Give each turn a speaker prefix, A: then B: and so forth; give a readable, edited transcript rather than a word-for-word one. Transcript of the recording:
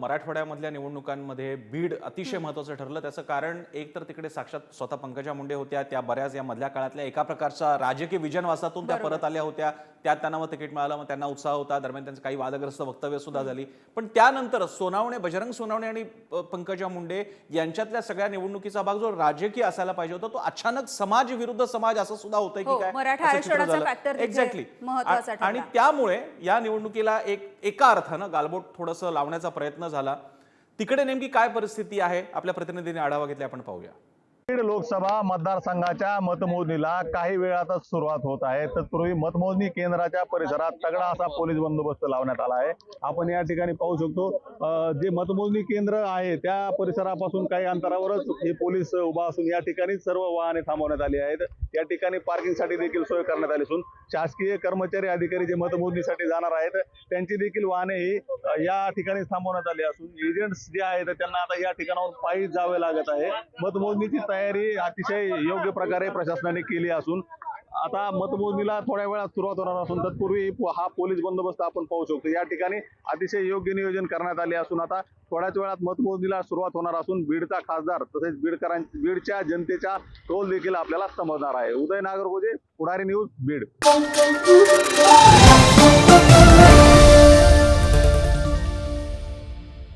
A: मराठवाड्यामधल्या निवडणुकांमध्ये बीड अतिशय महत्त्वाचं ठरलं। त्याचं कारण एक तर तिकडे साक्षात स्वतः पंकजा मुंडे होत्या, त्या बऱ्याच या मधल्या काळातल्या एका प्रकारचा राजकीय विजनवासातून त्या परत आल्या होत्या, त्यात त्यांना मग तिकीट मिळालं, मग त्यांना उत्साह होता। दरम्यान त्यांचं काही वादग्रस्त वक्तव्य सुद्धा झाली, पण त्यानंतर सोनावणे, बजरंग सोनावणे आणि पंकजा मुंडे यांच्यातल्या सगळ्या निवडणुकीचा भाग जो राजकीय असायला पाहिजे होता तो अचानक समाज विरुद्ध समाज असं सुद्धा होतंय की काय,
B: मराठा आरक्षणाचा फॅक्टर
A: एक्झॅक्टली
B: महत्त्वाचा ठरला।
A: आणि त्यामुळे या निवडणुकीला एका अर्थानं गालबोट थोडंसं लावण्याचा प्रयत्न झाला। तिकडे नेमकी काय परिस्थिती आहे आपल्या प्रतिनिधींनी आढावा घेतला, आपण पाहूया।
C: बीड लोकसभा मतदारसंघाच्या मतमोजणीला काही वेळातच सुरुवात होत आहे। तत्पूर्वी मतमोजणी केंद्राच्या परिसरात तगडा असा पोलीस बंदोबस्त लावण्यात आला आहे। आपण या ठिकाणी पाहू शकतो जे मतमोजणी केंद्र आहे त्या परिसरापासून काही अंतरावरच हे पोलीस उभा असून या ठिकाणी सर्व वाहने थांबवण्यात आली आहेत। या ठिकाणी पार्किंगसाठी देखील सोय करण्यात आली असून शासकीय कर्मचारी अधिकारी जे मतमोजणीसाठी जाणार आहेत त्यांची देखील वाहने ही या ठिकाणी थांबवण्यात आली असून एजंट्स जे आहेत त्यांना आता या ठिकाणाहून पायी जावे लागत आहे। मतमोजणीची तयारी अतिशय योग्य प्रकारे प्रशासनाने केली असून आता मतमोजणीला थोड्या वेळात सुरुवात होणार असून तत्पूर्वी हा पोलीस बंदोबस्त आपण पाहू शकतो। या ठिकाणी अतिशय योग्य नियोजन करण्यात आले असून आता थोड्याच वेळात मतमोजणीला सुरुवात होणार असून बीडचा खासदार तसेच बीडच्या जनतेचा कौल देखील आपल्याला समजणार आहे। उदय नागरगोजे, पुढारी न्यूज, बीड।